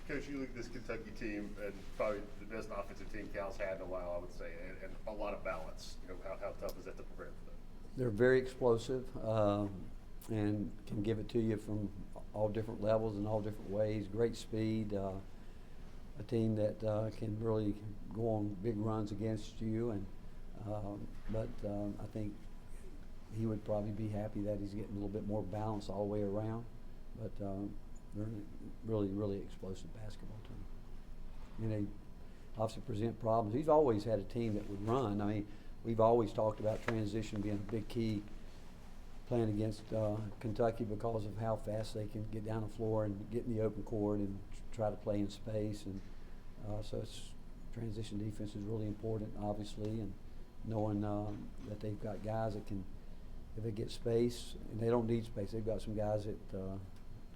Coach, you look at this Kentucky team, and probably the best offensive team Cal's had in a while, I would say, and a lot of balance. How tough is that to prepare for that? They're very explosive and can give it to you from all different levels and all different ways. Great speed. A team that can really go on big runs against you, and but I think he would probably be happy that he's getting a little bit more balance all the way around. But they're really, really explosive basketball team. And they obviously present problems. He's always had a team that would run. I mean, we've always talked about transition being a big key playing against Kentucky because of how fast they can get down the floor and get in the open court and try to play in space. And so transition defense is really important, obviously, and knowing that they've got guys that can, if they get space, and they don't need space, they've got some guys that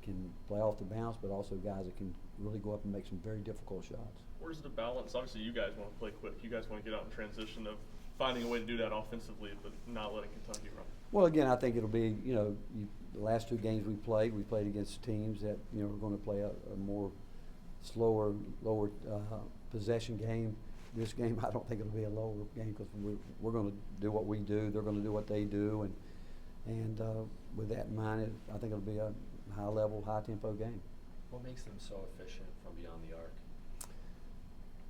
can play off the bounce, but also guys that can really go up and make some very difficult shots. Where's the balance? Obviously, you guys want to play quick. You guys want to get out in transition of finding a way to do that offensively, but not letting Kentucky run. Well, again, I think it'll be, the last two games we played against teams that, are going to play a more slower, lower possession game. This game, I don't think it'll be a lower game because we're going to do what we do. They're going to do what they do, and with that in mind, I think it'll be a high-level, high-tempo game. What makes them so efficient from beyond the arc?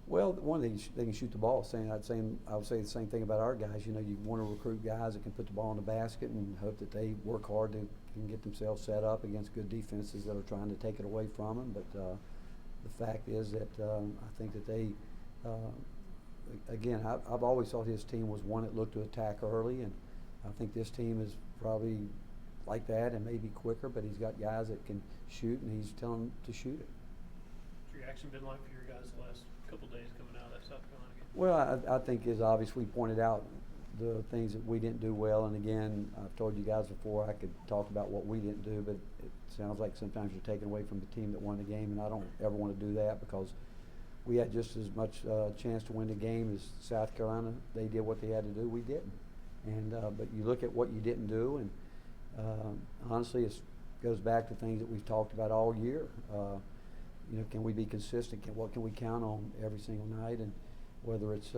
Well, one, they can shoot the ball. I would say the same thing about our guys. You want to recruit guys that can put the ball in the basket and hope that they work hard to can get themselves set up against good defenses that are trying to take it away from them. But the fact is that I think that they, again, I've always thought his team was one that looked to attack early, and I think this team is probably like that and maybe quicker, but he's got guys that can shoot, and he's telling them to shoot it. What's your reaction been like for your guys the last couple days coming out of that South Carolina game? Well, I think it's obvious we pointed out the things that we didn't do well, and again, I've told you guys before I could talk about what we didn't do, but it sounds like sometimes you're taking away from the team that won the game, and I don't ever want to do that because we had just as much chance to win the game as South Carolina. They did what they had to do, we didn't. And but you look at what you didn't do, and honestly, it goes back to things that we've talked about all year. Can we be consistent? What can we count on every single night? And whether it's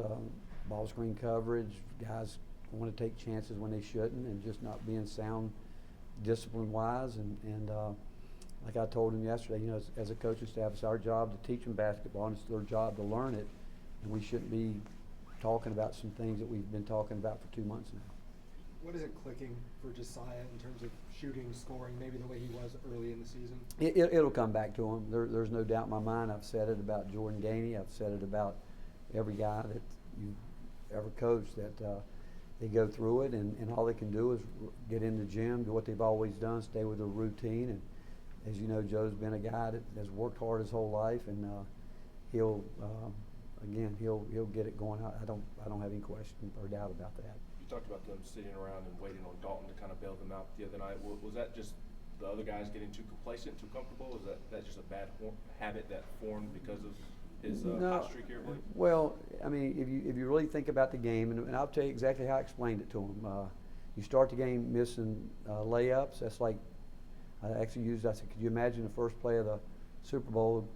ball screen coverage, guys want to take chances when they shouldn't, and just not being sound discipline-wise. And like I told him yesterday, as a coaching staff, it's our job to teach them basketball, and it's their job to learn it. And we shouldn't be talking about some things that we've been talking about for 2 months now. What isn't clicking for Josiah in terms of shooting, scoring, maybe the way he was early in the season? It'll come back to him. There's no doubt in my mind. I've said it about Jordan Gainey. I've said it about every guy that you've ever coached, that they go through it, and all they can do is get in the gym, do what they've always done, stay with their routine. And as you know, Joe's been a guy that has worked hard his whole life, and he'll get it going. I don't have any question or doubt about that. Talked about them sitting around and waiting on Dalton to kind of bail them out the other night. Was that just the other guys getting too complacent, too comfortable? Was that just a bad habit that formed because of his hot streak here? Well, I mean, if you really think about the game, and I'll tell you exactly how I explained it to him. You start the game missing layups. That's like I actually used. I said, could you imagine the first play of the Super Bowl,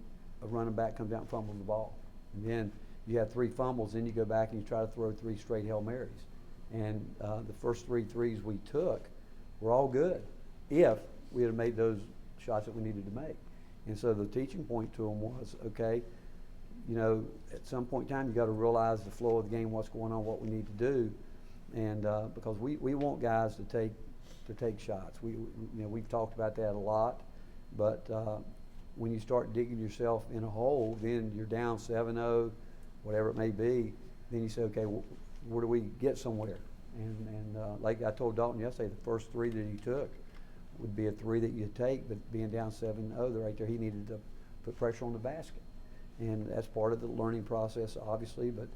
a running back comes out and fumbles the ball, and then you have 3 fumbles, then you go back and you try to throw 3 straight Hail Marys. And the first 3 threes we took were all good if we had made those shots that we needed to make. And so the teaching point to them was, okay, at some point in time you got to realize the flow of the game, what's going on, what we need to do, and because we want guys to take shots. We've talked about that a lot, but when you start digging yourself in a hole, then you're down 7-0, whatever it may be. Then you say, okay, where do we get somewhere? And like I told Dalton yesterday, the first 3 that he took would be a 3 that you take, but being down 7-0 right there, he needed to put pressure on the basket. And that's part of the learning process, obviously, but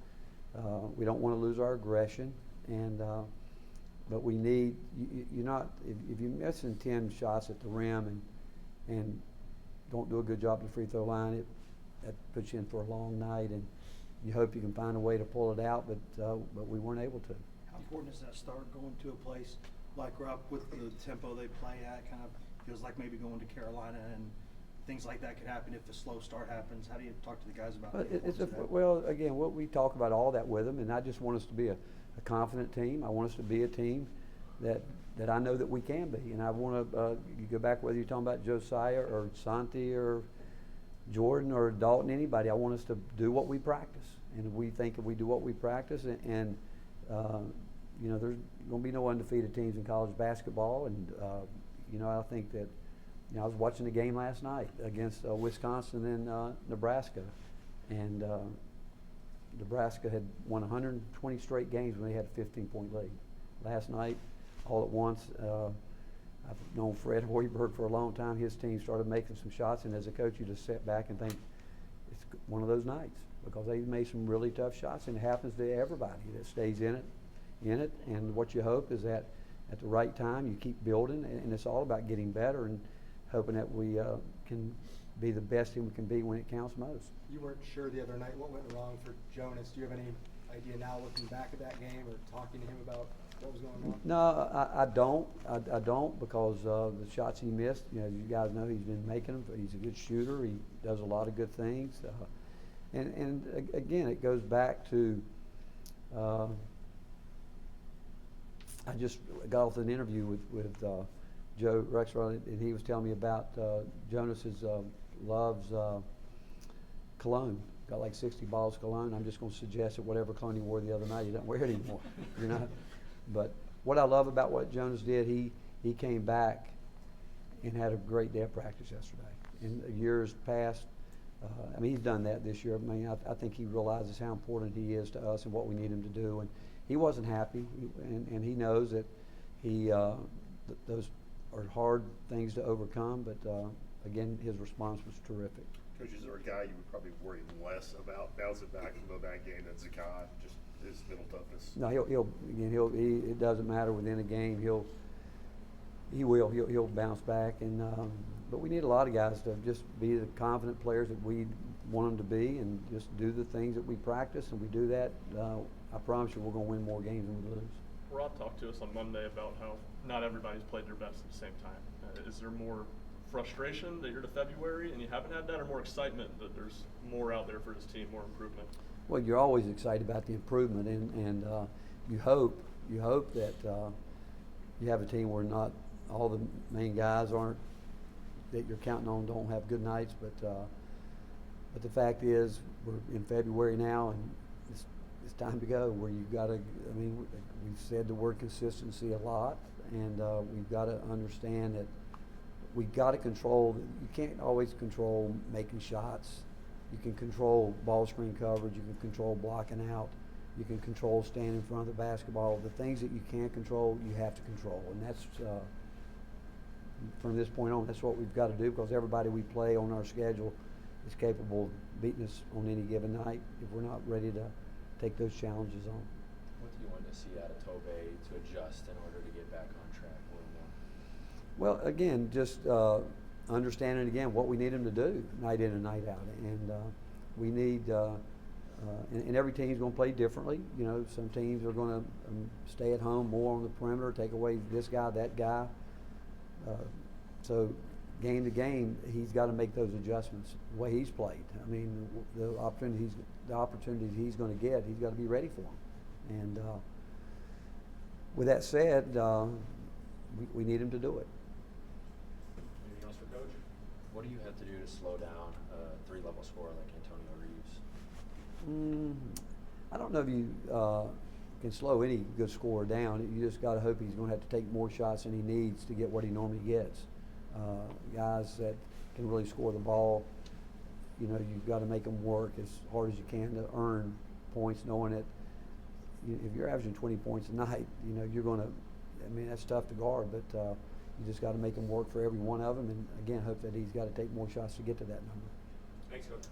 we don't want to lose our aggression. And but we need, you're not, if you're missing 10 shots at the rim and don't do a good job at the free throw line, that puts you in for a long night, and you hope you can find a way to pull it out, but we weren't able to. How important is that start going to a place like Rupp with the tempo they play at? Kind of feels like maybe going to Carolina and things like that could happen if a slow start happens. How do you talk to the guys about But the importance of that? well, again, what we talk about all that with them, and I just want us to be a confident team. I want us to be a team that I know that we can be. And I want to, you go back whether you're talking about Josiah or Santi or Jordan or Dalton, anybody, I want us to do what we practice. And if we think if we do what we practice, and you know, there's going to be no undefeated teams in college basketball. And, you know, I think that, you know, I was watching the game last night against Wisconsin and Nebraska. And Nebraska had won 120 straight games when they had a 15-point lead. Last night, all at once, I've known Fred Hoiberg for a long time. His team started making some shots, and as a coach, you just sit back and think it's one of those nights because they made some really tough shots, and it happens to everybody that stays in it. And what you hope is that at the right time you keep building, and it's all about getting better and hoping that we can be the best team we can be when it counts most. You weren't sure the other night what went wrong for Jonas. Do you have any idea now, looking back at that game or talking to him about what was going on? No, I don't. I don't because the shots he missed, you know, you guys know he's been making them. He's a good shooter. He does a lot of good things. And again, it goes back to I just got off an interview with Joe Rexrod, and he was telling me about Jonas's loves cologne. Got like 60 bottles of cologne. I'm just going to suggest that whatever cologne he wore the other night, he doesn't wear it anymore. You know. But what I love about what Jonas did, he came back and had a great day of practice yesterday. In years past, I mean, he's done that this year. I mean, I think he realizes how important he is to us and what we need him to do. And he wasn't happy, and he knows that those are hard things to overcome. But again, his response was terrific. Coach, is there a guy you would probably worry less about bouncing back from a bad game than Zak, just his mental toughness? No, it doesn't matter within a game. He'll bounce back, and but we need a lot of guys to just be the confident players that we want them to be, and just do the things that we practice. And we do that, I promise you, we're going to win more games than we lose. Rod talked to us on Monday about how not everybody's played their best at the same time. Is there more frustration that you're to February and you haven't had that, or more excitement that there's more out there for his team, more improvement? Well, you're always excited about the improvement, and you hope that you have a team where not all the main guys that you're counting on don't have good nights, but the fact is we're in February now, and it's time to go. Where you've got to, I mean, we've said the word consistency a lot, and we've got to understand that we've got to control. You can't always control making shots. You can control ball screen coverage. You can control blocking out. You can control staying in front of the basketball. The things that you can't control, you have to control, and that's from this point on. That's what we've got to do, because everybody we play on our schedule is capable of beating us on any given night if we're not ready to take those challenges on. What do you want to see out of Tobe to adjust in order to get back on track a little more? Well, again, just understanding again what we need him to do night in and night out, and we need. And every team's going to play differently. You know, some teams are going to stay at home more on the perimeter, take away this guy, that guy. So game to game, he's got to make those adjustments the way he's played. I mean, the opportunities he's going to get, he's got to be ready for them. And with that said, we need him to do it. Anything else for Coach? What do you have to do to slow down a three-level scorer like Antonio Reeves? I don't know if you can slow any good scorer down. You just got to hope he's going to have to take more shots than he needs to get what he normally gets. Guys that can really score the ball, you know, you've got to make them work as hard as you can to earn points, knowing that if you're averaging 20 points a night, you know, you're going to, I mean, that's tough to guard, but you just got to make them work for every one of them, and again, hope that he's got to take more shots to get to that number. Thanks, Coach.